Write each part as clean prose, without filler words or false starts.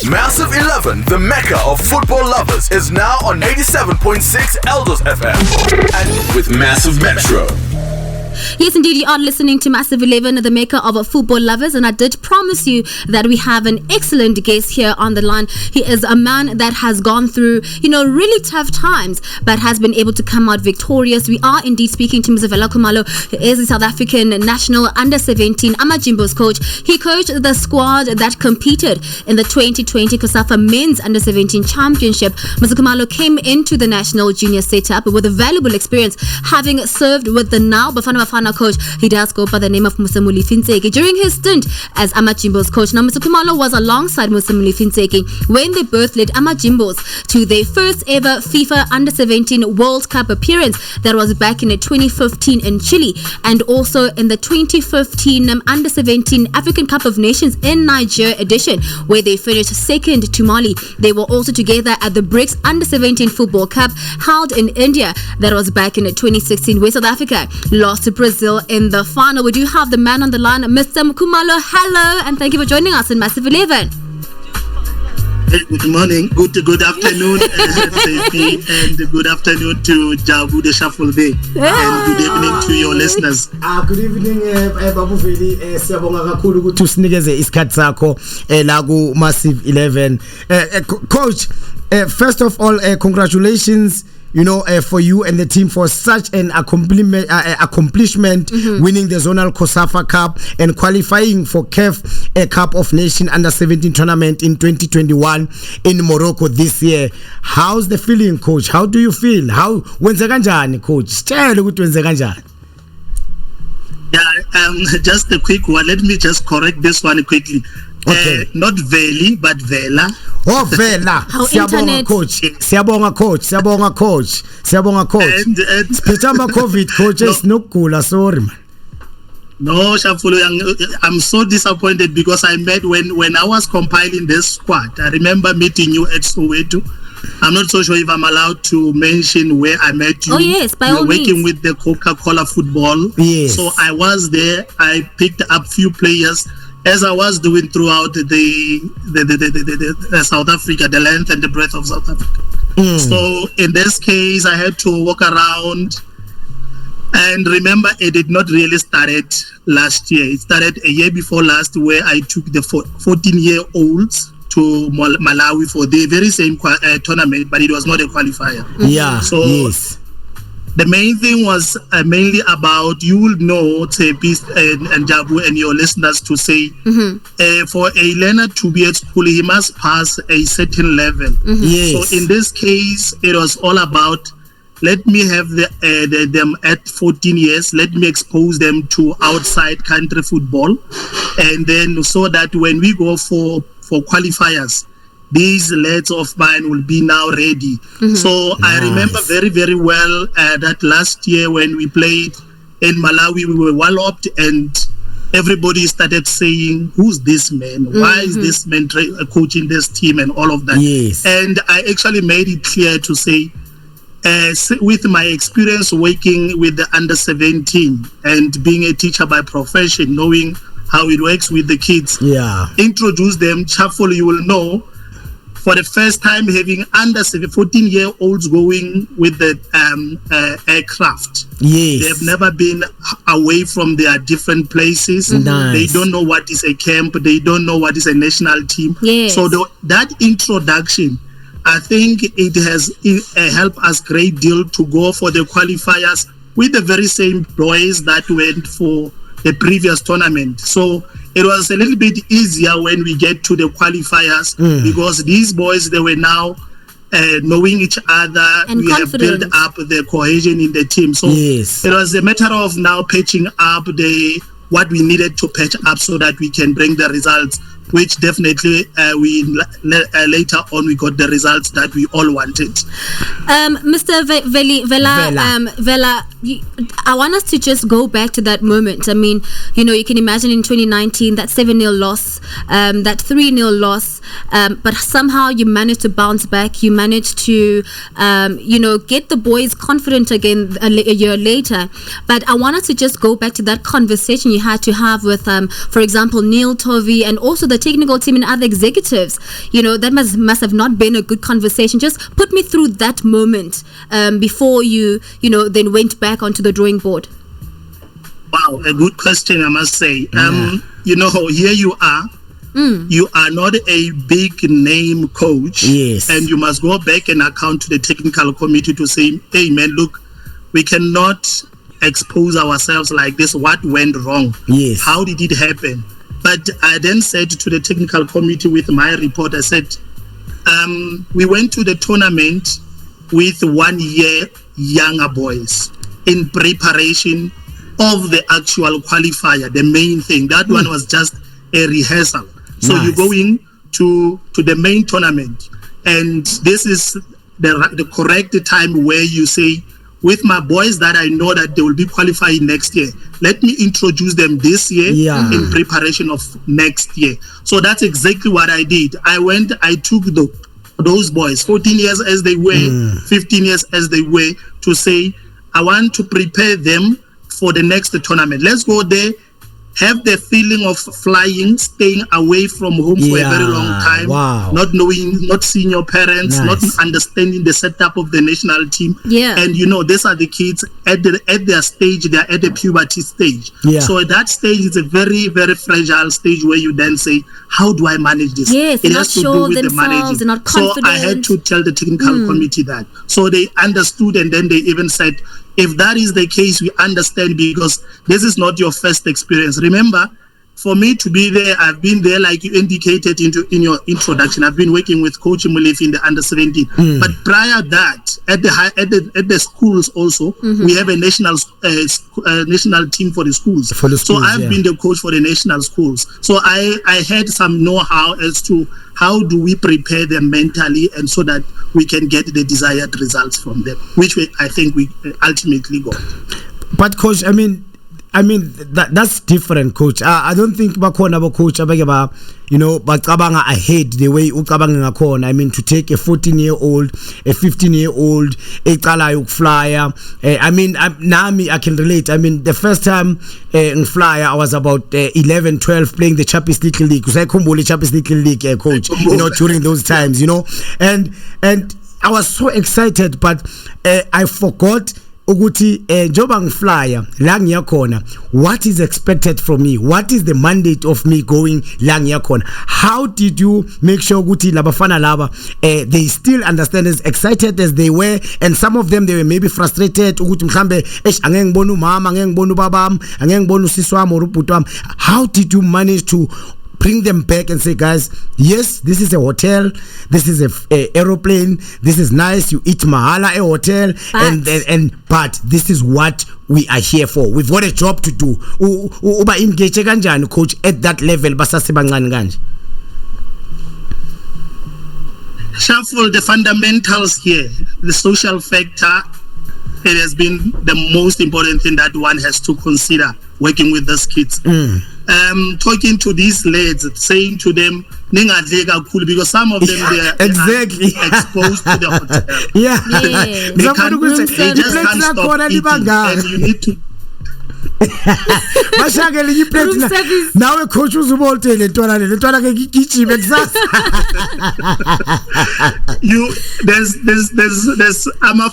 Massive 11, the mecca of football lovers, is now on 87.6 Eldos FM and with Massive Metro. Yes, indeed, you are listening to Massive 11, the maker of football lovers, and I did promise you that we have an excellent guest here on the line. He is a man that has gone through, really tough times, but has been able to come out victorious. We are indeed speaking to Mr. Vela Khumalo, who is the South African national under-17 Amajimbos coach. He coached the squad that competed in the 2020 COSAFA men's under-17 championship. Mr. Khumalo came into the national junior setup with a valuable experience, having served with the now Bafana coach. He does go by the name of Musamuli Finseki during his stint as Amajimbos coach. Now, Mr. Khumalo was alongside Musamuli Finseki when they both led Amajimbos to their first ever FIFA Under-17 World Cup appearance. That was back in 2015 in Chile, and also in the 2015 Under-17 African Cup of Nations in Niger edition, where they finished second to Mali. They were also together at the BRICS Under-17 Football Cup held in India. That was back in 2016, where South Africa lost to Brazil in the final. We do have the man on the line, Mr. Khumalo. Hello, and thank you for joining us in Massive 11. Good morning, good afternoon, and good afternoon to Jabu the Shuffle Bay, and good evening to your listeners. Good evening, Babu Veli. Siyabonga kakhulu ukuthi usinikeze isikhathi sakho la ku Massive 11. Coach, first of all, congratulations. For you and the team for such an accomplishment, winning the zonal COSAFA Cup and qualifying for CAF Cup of Nations Under-17 tournament in 2021 in Morocco this year. How's the feeling, coach? How do you feel? Wenze kanjani, coach? Tell ukuthi wenze kanjani. Yeah, just a quick one. Let me just correct this one quickly. Okay. Not Veli, but Vela. Oh, Vela. Siyabonga coach. Siyabonga coach. Pechamba COVID coach is no cool. Sorry, man. No, Shafulu, I'm so disappointed because I met when I was compiling this squad. I remember meeting you at Soweto. I'm not so sure if I'm allowed to mention where I met you. Oh yes, by all means. Working with the Coca-Cola football. Yes. So I was there. I picked up few players, as I was doing throughout the South Africa, the length and the breadth of South Africa. So in this case, I had to walk around. And remember, it did not really start last year. It started a year before last, where I took the 14-year-olds to Malawi for the very same tournament, but it was not a qualifier. Yeah. So yes. The main thing was mainly about, you will know, Tsepi and Jabu and your listeners to say, for a learner to be at school, he must pass a certain level. Yes. So in this case, it was all about, let me have them at 14 years, let me expose them to outside country football, and then so that when we go for qualifiers, these lads of mine will be now ready. So nice. I remember very, very well that last year when we played in Malawi, we were walloped and everybody started saying, who's this man? Why is this man coaching this team and all of that? Yes. And I actually made it clear to say, with my experience working with the under-17 and being a teacher by profession, knowing how it works with the kids, introduce them. Shuffle, you will know, for the first time having under 14-year-olds going with the aircraft. Yes. They've never been away from their different places. Nice. They don't know what is a camp. They don't know what is a national team. Yes. So that introduction, I think it has helped us great deal to go for the qualifiers with the very same boys that went for the previous tournament. So it was a little bit easier when we get to the qualifiers because these boys, they were now knowing each other. And we have built up the cohesion in the team. So yes. It was a matter of now patching up what we needed to patch up so that we can bring the results, which definitely later on we got the results that we all wanted. Mr. Vela, I want us to just go back to that moment. I mean, you can imagine in 2019 that 7-0 loss, that 3-0 loss, but somehow you managed to bounce back. You managed to, get the boys confident again a year later. But I want us to just go back to that conversation you had to have with, for example, Neil Tovey and also the the technical team and other executives, that must have not been a good conversation. Just put me through that moment before you then went back onto the drawing board. Wow, a good question, I must say. Here you are. You are not a big name coach, yes, and you must go back and account to the technical committee to say, hey man, look, we cannot expose ourselves like this. What went wrong? Yes. How did it happen? But I then said to the technical committee with my report, I said, we went to the tournament with 1 year younger boys in preparation of the actual qualifier, the main thing. That one was just a rehearsal. So nice. You're going to the main tournament, and this is the correct time where you say, with my boys that I know that they will be qualifying next year, let me introduce them this year in preparation of next year. So that's exactly what I did. I took those boys, 14 years as they were, 15 years as they were, to say, I want to prepare them for the next tournament. Let's go there, have the feeling of flying, staying away from home for a very long time, not seeing your parents, not understanding the setup of the national team. And these are the kids at their stage, they are at the puberty stage. So at that stage, it's a very, very fragile stage where you then say, how do I manage this? Yes, it has to do with the managing. Not confident. So I had to tell the technical committee that. So they understood, and then they even said, if that is the case, we understand, because this is not your first experience. Remember, for me to be there, I've been there, like you indicated in your introduction. I've been working with Coach Mulefi in the under-17. But prior to that, at the schools also, we have a national team for the schools. So I've been the coach for the national schools. So I had some know-how as to how do we prepare them mentally, and so that we can get the desired results from them, which I think we ultimately got. But coach, I mean that's different, coach. I don't think bakhona abo coach abake bacabanga ahead the way ucabanga ngakhona. I mean, to take a 14-year-old, a 15-year-old eqalayo ukuflya. Nami I can relate. I mean, the first time ngiflya, I was about 11, 12, playing the Champions League. Usayikhumbula Champions League, coach, during those times, and I was so excited, but I forgot ukuthi njoba ngiflya la ngiyakhona, what is expected from me, what is the mandate of me going la ngiyakhona. How did you make sure ukuthi labafana laba they still understand, as excited as they were, and some of them they were maybe frustrated ukuthi mhlambe angeke ngibone umama, angeke ngibone ubabam, angeke ngibone usisi wami or ubhuti wami. How did you manage to bring them back and say, guys, yes, this is a hotel, this is a aeroplane, this is nice, you eat mahala a hotel, but this is what we are here for. We've got a job to do. Uba engage kanjani, coach, at that level basasebancane kanje? Shuffle the fundamentals here, the social factor. It has been the most important thing that one has to consider working with these kids. Talking to these lads, saying to them, because some of them they are exactly exposed to the hotel. They just can't stop eating, and you need to. Now a coach was about to there's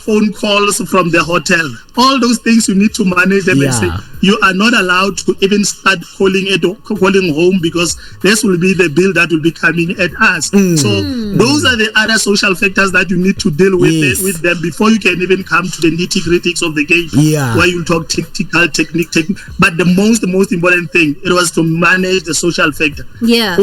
phone calls from the hotel. All those things you need to manage them and say you are not allowed to even start calling home, because this will be the bill that will be coming at us. So those are the other social factors that you need to deal with them before you can even come to the nitty-gritties of the game, where you talk tactical technique. But the most important thing, it was to manage the social factor. These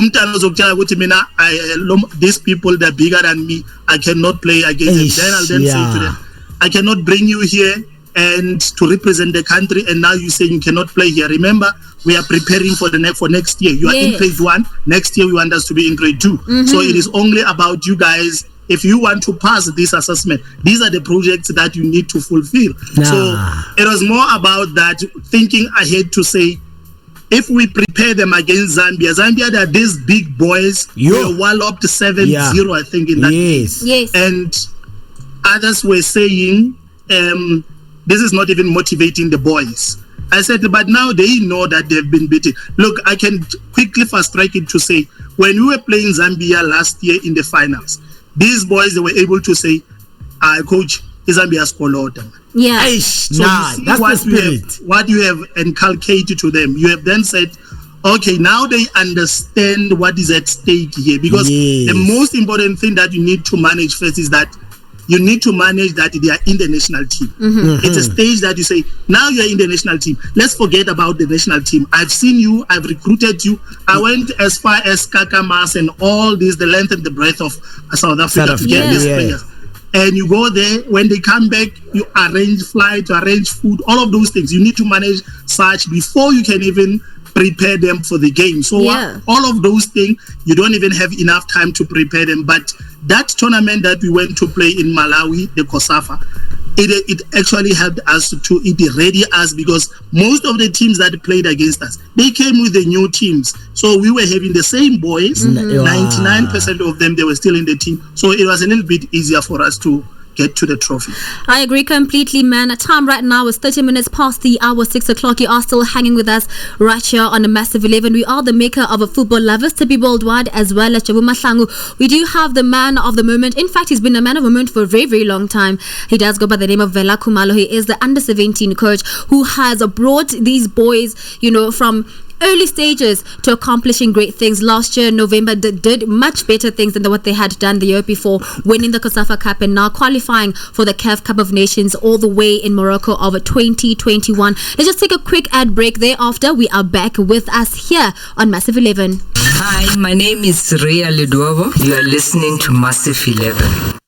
people that are bigger than me, I cannot play against them. Then I'll say to them, I cannot bring you here and to represent the country, and now you say you cannot play here. Remember, we are preparing for next year. You are in grade 1. Next year we want us to be in grade 2. So it is only about you guys. If you want to pass this assessment, these are the projects that you need to fulfill. So it was more about that, thinking ahead to say, if we prepare them against Zambia, there are these big boys. Were walloped 7-0, I think, in that game. And others were saying, this is not even motivating the boys. I said, but now they know that they've been beaten. Look, I can quickly fast track it to say, when we were playing Zambia last year in the finals, these boys, they were able to say, coach, Zambia scored. Yeah. So that's the spirit. What you have inculcated to them, you have then said, okay, now they understand what is at stake here. Because the most important thing that you need to manage first is that you need to manage that they are in the national team. It's a stage that you say, now you're in the national team. Let's forget about the national team. I've seen you, I've recruited you. I went as far as Kakamas and all this, the length and the breadth of South Africa to get these players. And you go there, when they come back, you arrange flights, you arrange food, all of those things. You need to manage such before you can even prepare them for the game. So all of those things, you don't even have enough time to prepare them. But that tournament that we went to play in Malawi, the COSAFA, it actually helped us to ready us, because most of the teams that played against us, they came with the new teams. So we were having the same boys, 99% of them, they were still in the team. So it was a little bit easier for us to get to the trophy. I agree completely, man. Time right now is 30 minutes past the hour, 6 o'clock. You are still hanging with us right here on the Massive 11. We are the maker of a Football Lovers, Tipi Worldwide, as well as Jabu Mahlangu. We do have the man of the moment. In fact, he's been a man of the moment for a very, very long time. He does go by the name of Vela Khumalo. He is the under-17 coach who has brought these boys, from early stages to accomplishing great things. Last year, November, did much better things than what they had done the year before, winning the COSAFA Cup and now qualifying for the CAF Cup of Nations all the way in Morocco of 2021. Let's just take a quick ad break. Thereafter, we are back with us here on Massive 11. Hi, my name is Ria Liduovo. You are listening to Massive 11.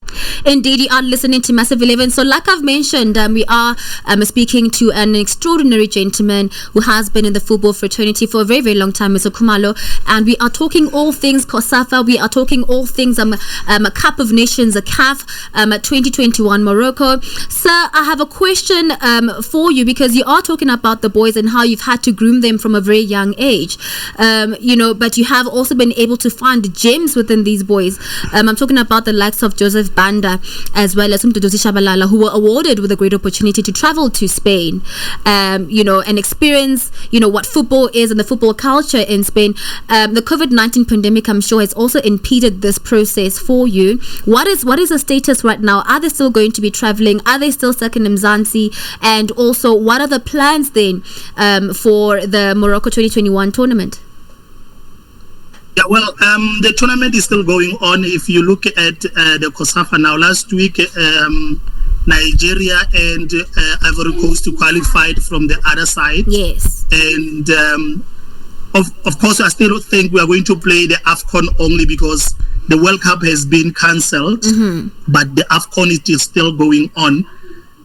Indeed, you are listening to Massive 11. So like I've mentioned, we are speaking to an extraordinary gentleman who has been in the football fraternity for a very, very long time, Mr. Khumalo. And we are talking all things COSAFA. We are talking all things Cup of Nations, a CAF 2021 Morocco. Sir, I have a question for you, because you are talking about the boys and how you've had to groom them from a very young age. But you have also been able to find gems within these boys. I'm talking about the likes of Joseph Banda, as well as Umduduzi Shabalala, who were awarded with a great opportunity to travel to Spain, and experience, what football is and the football culture in Spain. The COVID-19 pandemic, I'm sure, has also impeded this process for you. What is the status right now? Are they still going to be traveling? Are they still stuck in Mzansi? And also, what are the plans then for the Morocco 2021 tournament? Yeah, well, the tournament is still going on. If you look at the COSAFA now, last week, Nigeria and Ivory Coast qualified from the other side. Yes. And of course, I still think we are going to play the AFCON only because the World Cup has been cancelled, but the AFCON is still going on.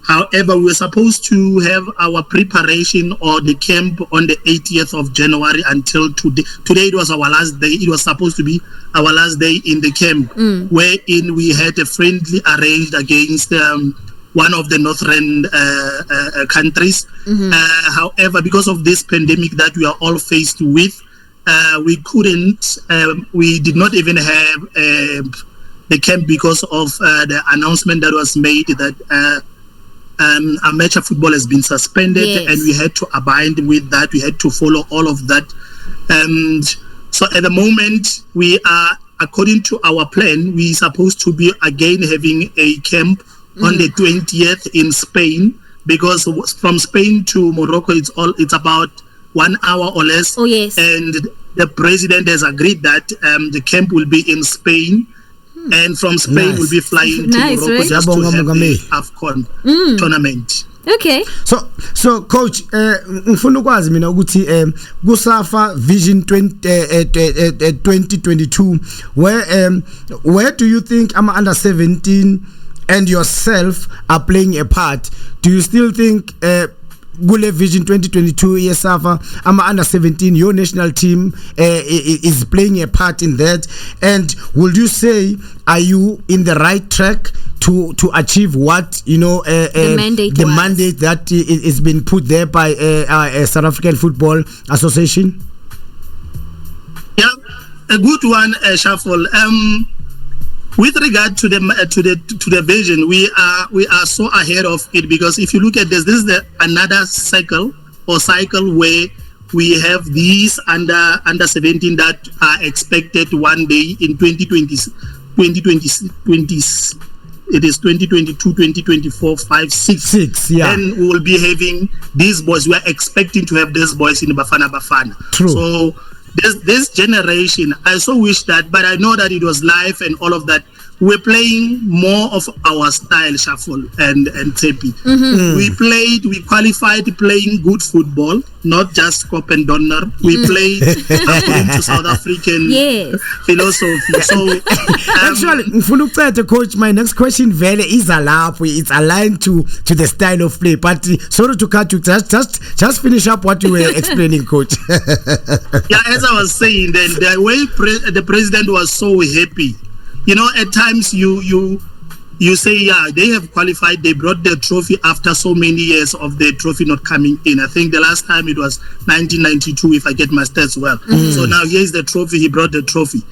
However, we were supposed to have our preparation or the camp on the 80th of January until today. Today it was our last day. It was supposed to be our last day in the camp, wherein we had a friendly arranged against one of the northern countries. However, because of this pandemic that we are all faced with, we couldn't, we did not even have the camp because of the announcement that was made that amateur football has been suspended, and we had to abide with that. We had to follow all of that. And so at the moment, we are, according to our plan, we supposed to be again having a camp on the 20th in Spain, because from Spain to Morocco, it's about 1 hour or less. Oh, yes. And the president has agreed that the camp will be in Spain. And from Spain, we'll be flying to Morocco, right? Just to have the AFCON tournament. Okay. So coach, ngifuna ukwazi mina ukuthi COSAFA Vision 2022, where do you think under 17 and yourself are playing a part? Do you still think Gule Vision 2022 SAFA under 17, your national team is playing a part in that? And would you say, are you in the right track to achieve what the mandate that is been put there by South African Football Association? Yeah, a good one, Shuffle. With regard to the vision, we are so ahead of it, because if you look at this is another cycle or cycle where we have these under 17 that are expected one day in 2020, it is 2022, 2024, 5, 6. Yeah. Then we will be having these boys. We are expecting to have these boys in Bafana. True. So this generation, I so wish that, but I know that it was live and all of that. We're playing more of our style, shuffle and tepi. We qualified playing good football, not just cop and donor. We played according to South African philosophy. So actually, coach, my next question Vele is it's aligned to the style of play. But sorry to cut you, just finish up what you were explaining, coach. Yeah, as I was saying, then the way the president was so happy. You know, at times you say, yeah, they have qualified. They brought their trophy after so many years of the trophy not coming in. I think the last time it was 1992, if I get my stats well. So now here's the trophy. He brought the trophy.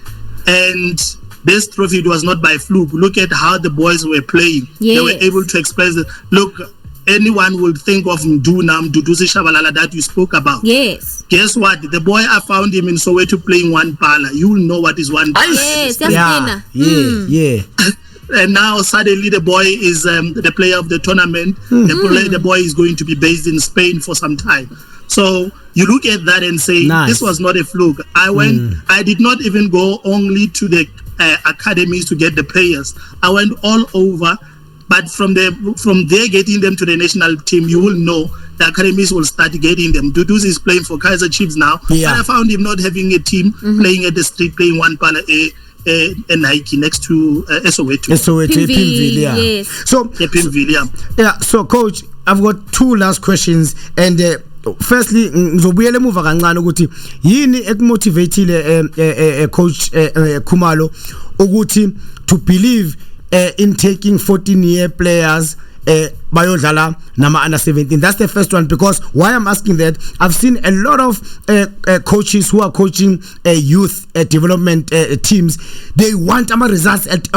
And this trophy, it was not by fluke. Look at how the boys were playing. They were able to express it. Look, anyone will think of Ndunam, Duduzi Shabalala that you spoke about. Yes. Guess what? The boy, I found him in Soweto playing one pala. You will know what is one pala. Yes, yeah. And now suddenly the boy is the player of the tournament. The boy is going to be based in Spain for some time. So you look at that and say, this was not a fluke. I did not even go only to the academies to get the players. I went all over. But from there getting them to the national team, you will know the academies will start getting them. Dudus is playing for Kaizer Chiefs now. Yeah. But I found him not having a team, playing at the street, playing one pala a Nike next to Soweto. Pimville, yeah. Yes. So, Pimville, yeah. So, coach, I've got two last questions. And firstly, ngizobuyela emuva kancane ukuthi yini ekumotivatile coach Khumalo ukuthi to believe in taking 14-year players bayodlala nama under 17. That's the first one, because why I'm asking that, I've seen a lot of coaches who are coaching youth development teams. They want results at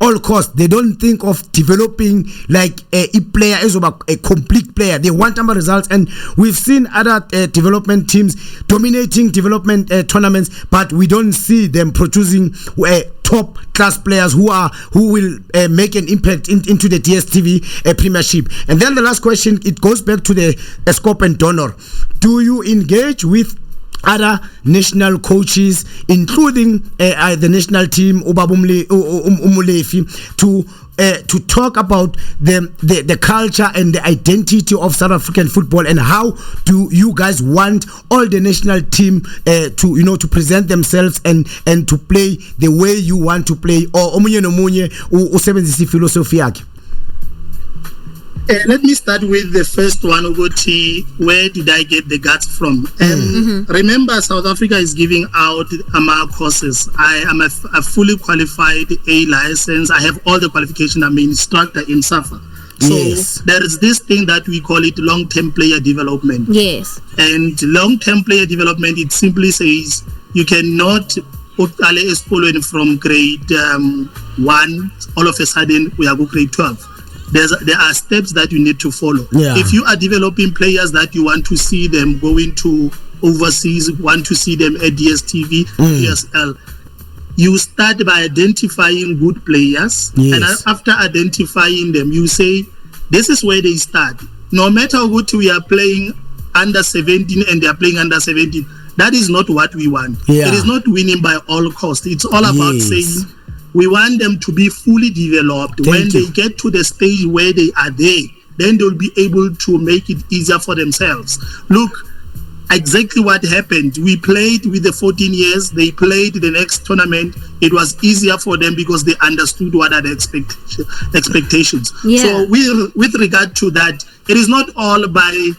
all costs. They don't think of developing like a player as a complete player. They want results, and we've seen other development teams dominating development tournaments, but we don't see them producing top class players who will make an impact into the DStv Premiership. And then the last question, it goes back to the scope and donor. Do you engage with other national coaches, including the national team, Umulefi, to talk about the culture and the identity of South African football, and how do you guys want all the national team to present themselves and to play the way you want to play, or omunye nomunye usebenzisa philosophy yakhe? Let me start with the first one, Ogoti. Where did I get the guts from? Remember, South Africa is giving out AMA courses. I am a fully qualified A license. I have all the qualification. I'm an instructor in SAFA. So there is this thing that we call it long-term player development. Yes. And long-term player development, it simply says you cannot from grade 1, all of a sudden we are going grade 12. There are steps that you need to follow. Yeah. If you are developing players that you want to see them going to overseas, want to see them at DStv, PSL, you start by identifying good players. Yes. And after identifying them, you say, this is where they start. No matter what we are playing under 17 and they are playing under 17, that is not what we want. Yeah. It is not winning by all costs. It's all about saying, we want them to be fully developed. When they get to the stage where they are there, then they'll be able to make it easier for themselves. Look, exactly what happened. We played with the 14 years. They played the next tournament. It was easier for them because they understood what are the expectations. Yeah. So with regard to that, it is not all by...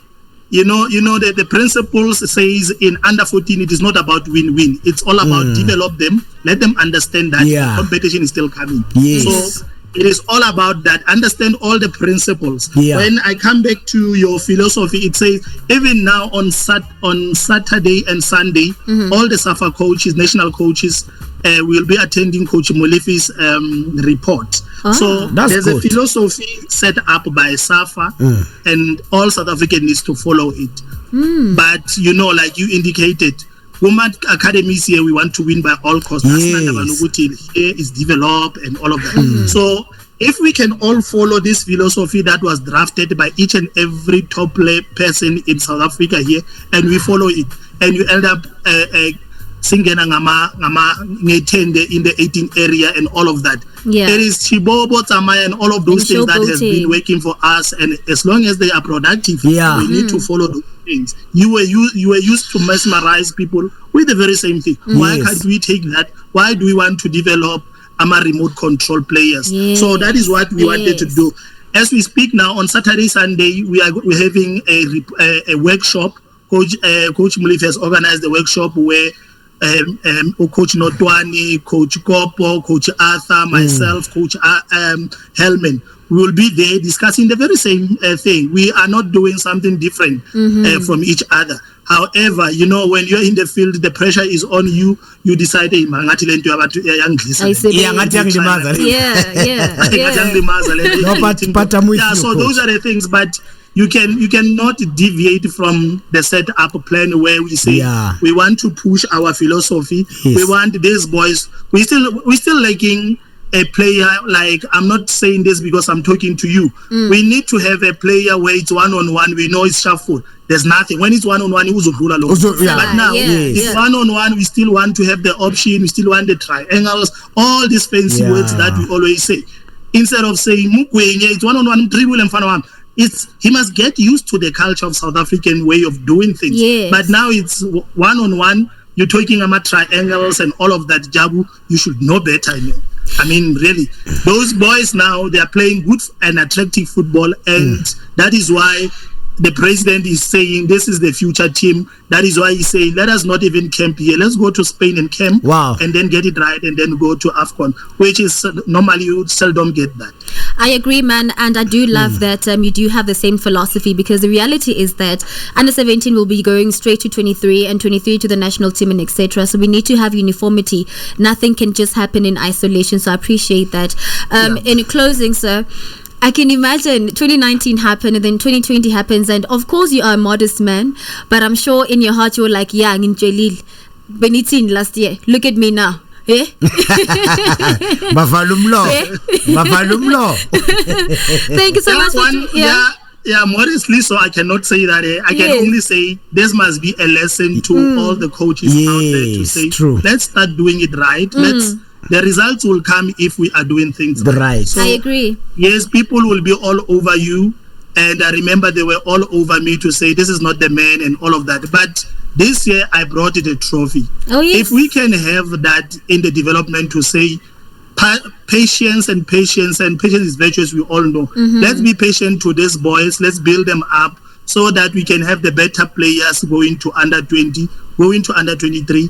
You know that the principles says in under 14, it is not about win-win. It's all about develop them, let them understand that competition is still coming. Yes. So it is all about that. Understand all the principles. Yeah. When I come back to your philosophy, it says even now on Saturday and Sunday, all the SAFA coaches, national coaches, we'll be attending Coach Molefi's report. So there's a philosophy set up by SAFA, and all South African needs to follow it. But like you indicated, women academies here, we want to win by all costs. Here is develop and all of that. So if we can all follow this philosophy that was drafted by each and every top person in South Africa here, and we follow it, and you end up singena ngetende in the 18 area and all of that. It is Chibobo, Tamaya, and all of those things that has been working for us, and as long as they are productive, we need to follow those things. You were used to mesmerize people with the very same thing. Why can't we take that? Why do we want to develop remote control players? So that is what we wanted to do. As we speak now, on Saturday, Sunday, we're having a workshop. Coach Mulife has organized a workshop where Coach Notwani, Coach Kopo, Coach Arthur, myself, Coach Helman, we will be there discussing the very same thing. We are not doing something different from each other. However, when you're in the field, the pressure is on you. You decide, so those are the things, but you cannot deviate from the set up plan where we say we want to push our philosophy. We want these boys. We still lacking a player. Like, I'm not saying this because I'm talking to you. We need to have a player where it's one-on-one. We know it's shuffle. There's nothing. When it's one-on-one, it was a good alone. But now, it's one-on-one. We still want to have the option. We still want the triangles. All these fancy words that we always say. Instead of saying it's one-on-one, dribble and fun. He must get used to the culture of South African way of doing things. But now it's one-on-one. You're talking about triangles and all of that. Jabu, you should know better. I mean, really, those boys now, they are playing good and attractive football, and that is why the president is saying this is the future team. That is why he's saying, let us not even camp here. Let's go to Spain and camp, and then get it right, and then go to AFCON, which is normally you seldom get that. I agree, man, and I do love that you do have the same philosophy, because the reality is that under 17 will be going straight to 23, and 23 to the national team, and etc. So we need to have uniformity. Nothing can just happen in isolation. So I appreciate that. In closing, sir, I can imagine 2019 happened and then 2020 happens, and of course you are a modest man, but I'm sure in your heart you're like, yeah, in Jalil, Benitin last year, look at me now. Thank you so much. Modestly, so I cannot say that. I can only say this must be a lesson to all the coaches out there to say, let's start doing it right. The results will come if we are doing things right. So, I agree. Yes, people will be all over you. And I remember they were all over me to say, this is not the man and all of that. But this year, I brought it a trophy. If we can have that in the development to say, patience is virtuous, we all know. Let's be patient to these boys. Let's build them up so that we can have the better players going to under 20, going to under 23.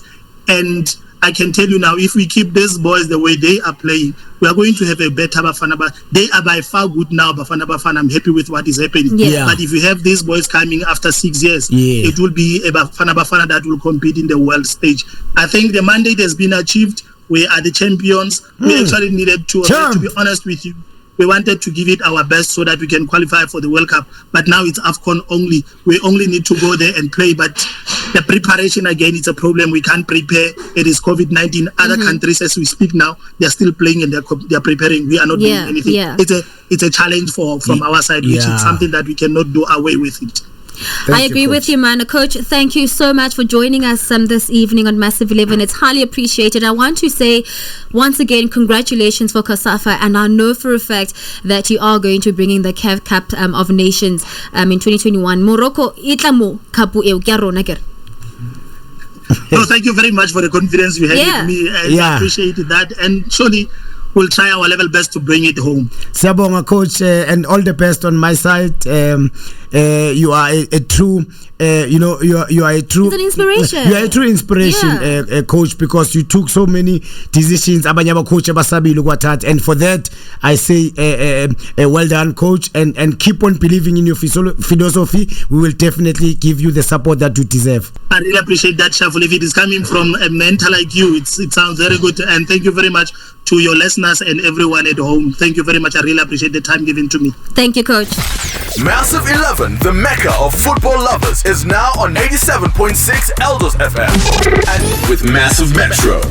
And I can tell you now, if we keep these boys the way they are playing, we are going to have a better Bafana. They are by far good now, Bafana. I'm happy with what is happening. But if we have these boys coming after 6 years, it will be a Bafana that will compete in the world stage. I think the mandate has been achieved. We are the champions. We actually needed to be honest with you. We wanted to give it our best so that we can qualify for the World Cup. But now it's AFCON only. We only need to go there and play. But the preparation, again, it's a problem. We can't prepare. It is COVID-19. Other countries, as we speak now, they're still playing and they're preparing. We are not doing anything. It's a challenge from our side, which is something that we cannot do away with it. I agree with you, man. Coach, thank you so much for joining us this evening on Massive 11. It's highly appreciated. I want to say once again, congratulations for COSAFA, and I know for a fact that you are going to bring in the CAF Cup of Nations in 2021. Morocco, itamo kapu eu kiarona ker. No, thank you very much for the confidence you had in me. I appreciate that, and surely we'll try our level best to bring it home. Siyabonga, coach, and all the best on my side. You are a true, you are a true. It's an inspiration. You are a true inspiration, coach, because you took so many decisions. Abanye coach abasabile ukwathatha, and for that I say, well done, coach, and keep on believing in your philosophy. We will definitely give you the support that you deserve. I really appreciate that, Shaful. If it is coming from a mentor like you, it sounds very good. And thank you very much to your listeners and everyone at home. Thank you very much. I really appreciate the time given to me. Thank you, coach. Massive 11, the mecca of football lovers, is now on 87.6 Eldos FM and with Massive Metro.